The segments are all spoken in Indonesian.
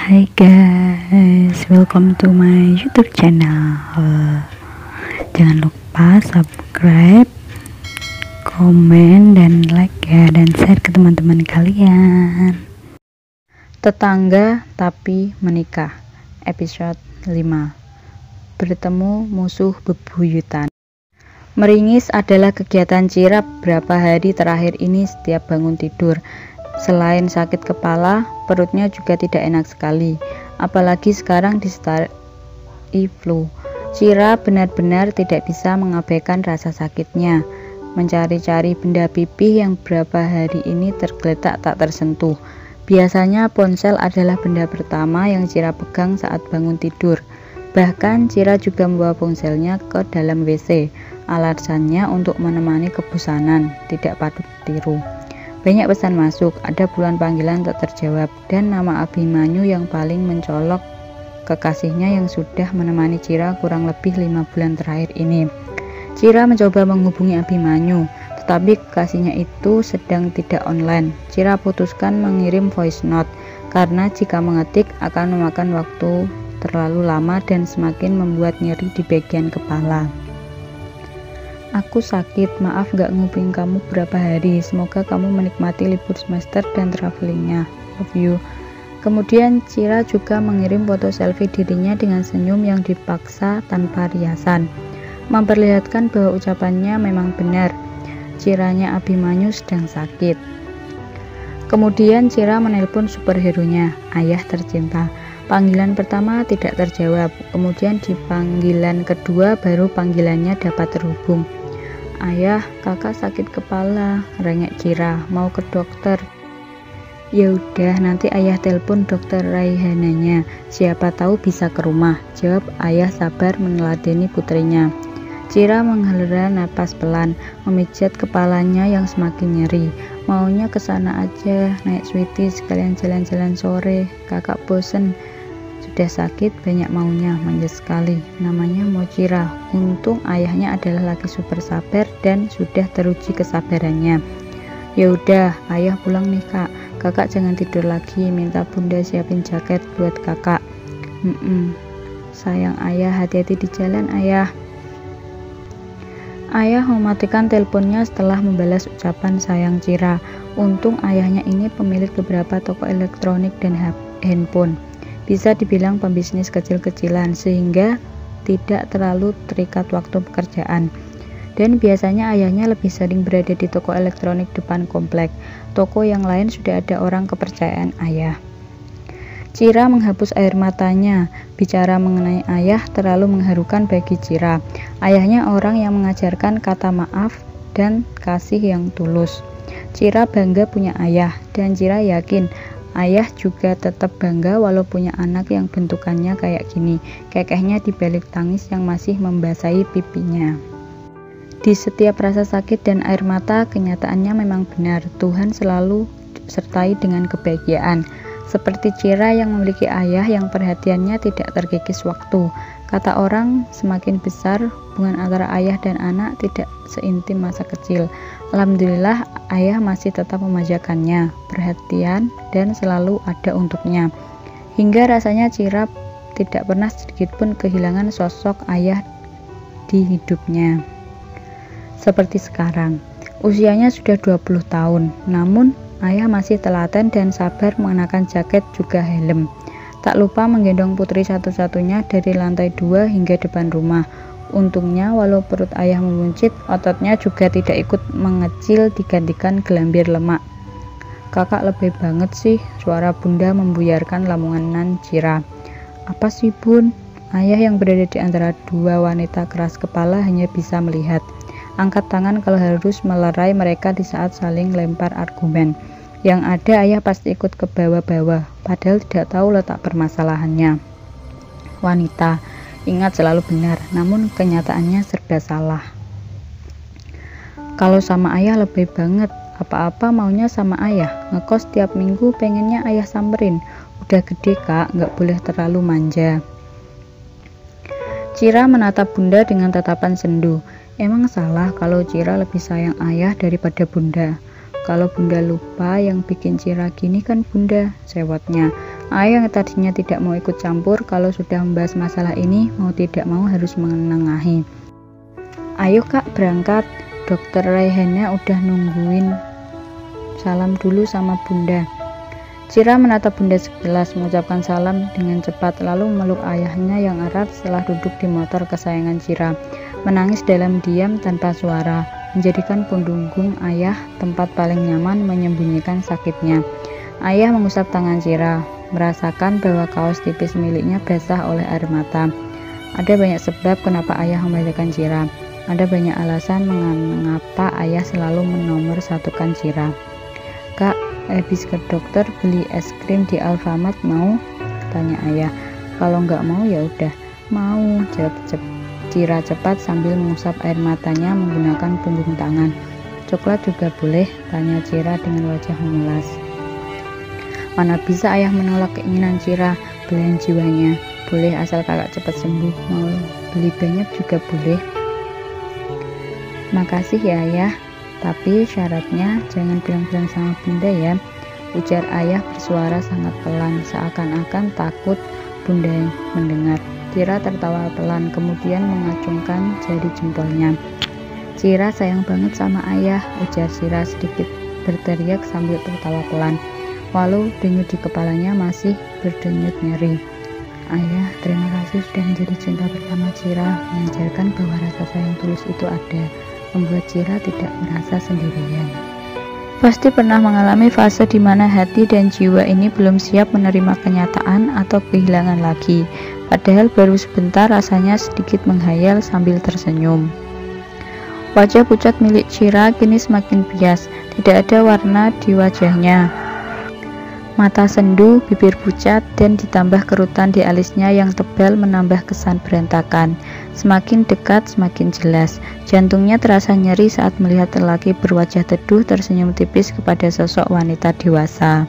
Hai guys, welcome to my YouTube channel. Jangan lupa subscribe, komen, dan like ya, dan share ke teman-teman kalian. Tetangga tapi menikah, episode 5. Bertemu musuh bebuyutan. Meringis adalah kegiatan Cira beberapa hari terakhir ini setiap bangun tidur. Selain sakit kepala, perutnya juga tidak enak sekali, apalagi sekarang disertai flu. Cira benar-benar tidak bisa mengabaikan rasa sakitnya, mencari-cari benda pipih yang beberapa hari ini tergeletak tak tersentuh. Biasanya ponsel adalah benda pertama yang Cira pegang saat bangun tidur. Bahkan Cira juga membawa ponselnya ke dalam WC, alasannya untuk menemani kebosanan, tidak patut ditiru. Banyak pesan masuk, ada puluhan panggilan tak terjawab, dan nama Abimanyu yang paling mencolok, kekasihnya yang sudah menemani Cira kurang lebih 5 bulan terakhir ini. Cira mencoba menghubungi Abimanyu, tetapi kekasihnya itu sedang tidak online. Cira putuskan mengirim voice note, karena jika mengetik akan memakan waktu terlalu lama dan semakin membuat nyeri di bagian kepala. Aku sakit, maaf gak ngubungin kamu berapa hari. Semoga kamu menikmati libur semester dan travelingnya. Love you. Kemudian Cira juga mengirim foto selfie dirinya dengan senyum yang dipaksa tanpa riasan, memperlihatkan bahwa ucapannya memang benar. Ciranya Abimanyu sedang sakit. Kemudian Cira menelpon superhero-nya, ayah tercinta. Panggilan pertama tidak terjawab, kemudian di panggilan kedua baru panggilannya dapat terhubung. Ayah, kakak sakit kepala, rengek Cira, mau ke dokter. Ya udah, nanti ayah telepon dokter Raihananya, siapa tahu bisa ke rumah, jawab ayah sabar meneladani putrinya. Cira menghela napas pelan, memijat kepalanya yang semakin nyeri. Maunya ke sana aja, naik sweetie sekalian jalan-jalan sore, kakak bosen. Sudah sakit banyak maunya, manja sekali. Namanya Cira. Untung ayahnya adalah laki super sabar dan sudah teruji kesabarannya. Ya udah, ayah pulang nih kak. Kakak jangan tidur lagi, minta bunda siapin jaket buat kakak. Sayang ayah, hati-hati di jalan ayah. Ayah mematikan teleponnya setelah membalas ucapan sayang Cira. Untung ayahnya ini pemilik beberapa toko elektronik dan handphone. Bisa dibilang pembisnis kecil-kecilan sehingga tidak terlalu terikat waktu pekerjaan. Dan biasanya ayahnya lebih sering berada di toko elektronik depan komplek. Toko yang lain sudah ada orang kepercayaan ayah. Cira menghapus air matanya. Bicara mengenai ayah terlalu mengharukan bagi Cira. Ayahnya orang yang mengajarkan kata maaf dan kasih yang tulus. Cira bangga punya ayah, dan Cira yakin ayah juga tetap bangga walau punya anak yang bentukannya kayak gini, kekehnya dibalik tangis yang masih membasahi pipinya. Di setiap rasa sakit dan air mata, kenyataannya memang benar, Tuhan selalu sertai dengan kebahagiaan. Seperti Cira yang memiliki ayah yang perhatiannya tidak terkikis waktu. Kata orang, semakin besar hubungan antara ayah dan anak tidak seintim masa kecil. Alhamdulillah, ayah masih tetap memanjakannya, perhatian, dan selalu ada untuknya. Hingga rasanya Cira tidak pernah sedikitpun kehilangan sosok ayah di hidupnya. Seperti sekarang, usianya sudah 20 tahun, namun ayah masih telaten dan sabar mengenakan jaket juga helm. Tak lupa menggendong putri satu-satunya dari lantai 2 hingga depan rumah. Untungnya walau perut ayah memuncit, ototnya juga tidak ikut mengecil digantikan gelambir lemak. Kakak lebih banget sih, suara bunda membuyarkan lamunan Cira. Apa sih bun? Ayah yang berada di antara dua wanita keras kepala hanya bisa melihat. Angkat tangan kalau harus melerai mereka di saat saling lempar argumen. Yang ada ayah pasti ikut ke bawah-bawah, padahal tidak tahu letak permasalahannya. Wanita, ingat selalu benar, namun kenyataannya serba salah. Kalau sama ayah lebih banget, apa-apa maunya sama ayah, ngekos tiap minggu pengennya ayah samperin. Udah gede kak, nggak boleh terlalu manja. Cira menatap bunda dengan tatapan sendu. Emang salah kalau Cira lebih sayang ayah daripada bunda? Kalau bunda lupa, yang bikin Cira gini kan bunda, sewotnya. Ayah yang tadinya tidak mau ikut campur, kalau sudah membahas masalah ini, mau tidak mau harus menengahi. Ayo kak, berangkat. Dokter Raihana udah nungguin. Salam dulu sama bunda. Cira menatap bunda sekilas, mengucapkan salam dengan cepat, lalu memeluk ayahnya yang erat setelah duduk di motor kesayangan Cira. Menangis dalam diam tanpa suara, menjadikan punggung ayah tempat paling nyaman menyembunyikan sakitnya. Ayah mengusap tangan Cira, merasakan bahwa kaos tipis miliknya basah oleh air mata. Ada banyak sebab kenapa ayah membalikan Cira. Ada banyak alasan mengapa ayah selalu menomor satukan Cira. Kak, habis ke dokter beli es krim di Alfamart mau? Tanya ayah. Kalau nggak mau ya udah. Mau, jawab Cira cepat sambil mengusap air matanya menggunakan punggung tangan. Coklat juga boleh? Tanya Cira dengan wajah memelas. Mana bisa ayah menolak keinginan Cira, belahan jiwanya. Boleh asal kakak cepat sembuh. Mau beli banyak juga boleh. Makasih ya ayah. Tapi syaratnya jangan bilang-bilang sama bunda ya, ujar ayah bersuara sangat pelan, seakan-akan takut bunda mendengar. Cira tertawa pelan, kemudian mengacungkan jari jempolnya. Cira sayang banget sama ayah, ujar Cira sedikit berteriak sambil tertawa pelan, walau denyut di kepalanya masih berdenyut nyeri. Ayah, terima kasih sudah menjadi cinta pertama Cira, mengajarkan bahwa rasa sayang tulus itu ada, membuat Cira tidak merasa sendirian. Pasti pernah mengalami fase di mana hati dan jiwa ini belum siap menerima kenyataan atau kehilangan lagi, padahal baru sebentar rasanya sedikit menghayal sambil tersenyum. Wajah pucat milik Cira kini semakin bias, tidak ada warna di wajahnya. Mata sendu, bibir pucat, dan ditambah kerutan di alisnya yang tebal menambah kesan berantakan. Semakin dekat, semakin jelas. Jantungnya terasa nyeri saat melihat lelaki berwajah teduh tersenyum tipis kepada sosok wanita dewasa.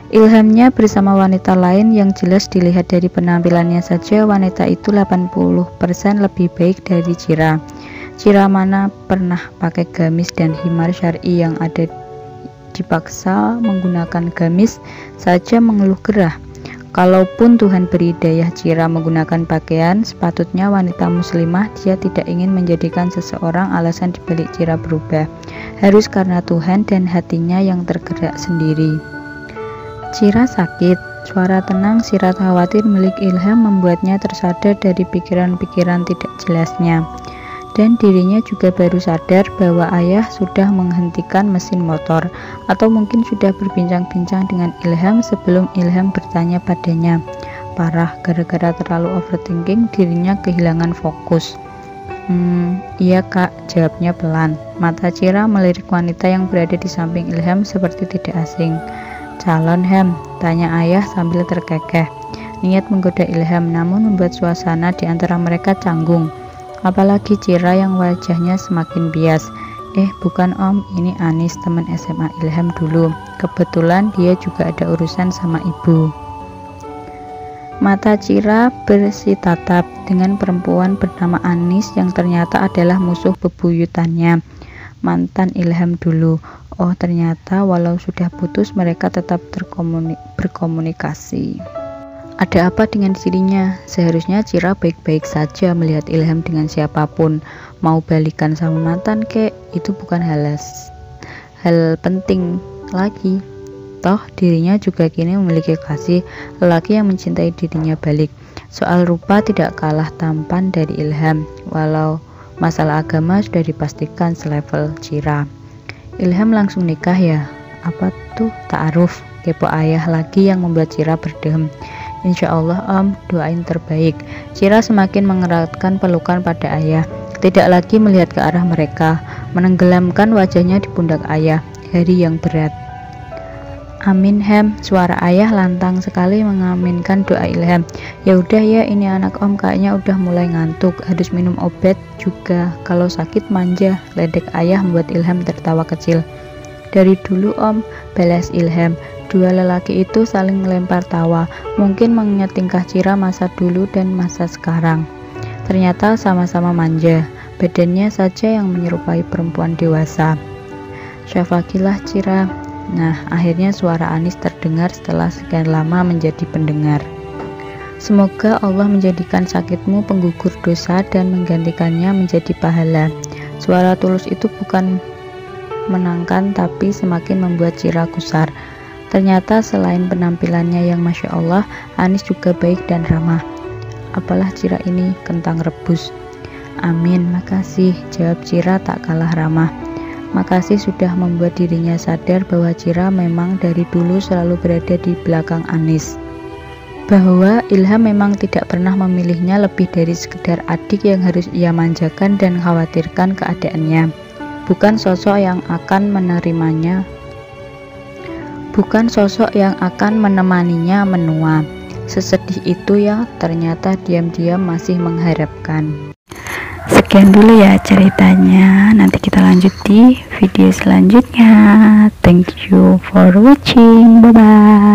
Ilhamnya bersama wanita lain yang jelas dilihat dari penampilannya saja, wanita itu 80% lebih baik dari Cira. Cira mana pernah pakai gamis dan himar syar'i yang ada dipaksa menggunakan gamis saja mengeluh gerah. Kalaupun Tuhan beri hidayah Cira menggunakan pakaian, sepatutnya wanita muslimah dia tidak ingin menjadikan seseorang alasan dibalik Cira berubah. Harus karena Tuhan dan hatinya yang tergerak sendiri. Cira sakit. Suara tenang sirat khawatir milik Ilham membuatnya tersadar dari pikiran-pikiran tidak jelasnya. Dan dirinya juga baru sadar bahwa ayah sudah menghentikan mesin motor, atau mungkin sudah berbincang-bincang dengan Ilham sebelum Ilham bertanya padanya. Parah, gara-gara terlalu overthinking dirinya kehilangan fokus. Iya kak, jawabnya pelan. Mata Cira melirik wanita yang berada di samping Ilham seperti tidak asing. Calon Ham, tanya ayah sambil terkekeh. Niat menggoda Ilham namun membuat suasana di antara mereka canggung. Apalagi Cira yang wajahnya semakin bias. Bukan om, ini Anis, teman SMA Ilham dulu. Kebetulan dia juga ada urusan sama ibu. Mata Cira bersitatap dengan perempuan bernama Anis yang ternyata adalah musuh bebuyutannya, mantan Ilham dulu. Oh ternyata walau sudah putus mereka tetap berkomunikasi. Ada apa dengan dirinya? Seharusnya Cira baik-baik saja melihat Ilham dengan siapapun. Mau balikan sama mantan kek, itu bukan hal penting lagi. Toh dirinya juga kini memiliki kasih, lelaki yang mencintai dirinya balik. Soal rupa tidak kalah tampan dari Ilham, walau masalah agama sudah dipastikan selevel Cira. Ilham langsung nikah ya? Apa tuh ta'aruf? Kepo ayah lagi yang membuat Cira berdehem. Insya Allah om, doain terbaik. Cira semakin mengeratkan pelukan pada ayah, tidak lagi melihat ke arah mereka, menenggelamkan wajahnya di pundak ayah. Hari yang berat. Amin Ham, suara ayah lantang sekali mengaminkan doa Ilham. Ya udah ya, ini anak om kayaknya udah mulai ngantuk, harus minum obat juga. Kalau sakit manja, ledek ayah membuat Ilham tertawa kecil. Dari dulu om, balas Ilham. Dua lelaki itu saling melempar tawa, mungkin mengingat tingkah Cira masa dulu dan masa sekarang. Ternyata sama-sama manja, badannya saja yang menyerupai perempuan dewasa. Syafakilah Cira, Nah, akhirnya suara Anis terdengar setelah sekian lama menjadi pendengar. Semoga Allah menjadikan sakitmu penggugur dosa dan menggantikannya menjadi pahala. Suara tulus itu bukan menangkan tapi semakin membuat Cira gusar. Ternyata selain penampilannya yang Masya Allah, Anis juga baik dan ramah. Apalah Cira ini, kentang rebus. Amin, makasih, jawab Cira tak kalah ramah. Makasih sudah membuat dirinya sadar bahwa Cira memang dari dulu selalu berada di belakang Anis. Bahwa Ilham memang tidak pernah memilihnya lebih dari sekedar adik yang harus ia manjakan dan khawatirkan keadaannya. Bukan sosok yang akan menerimanya, bukan sosok yang akan menemaninya menua. Sesedih itu ya, ternyata diam-diam masih mengharapkan. Sekian dulu ya ceritanya, nanti kita lanjut di video selanjutnya. Thank you for watching, bye bye.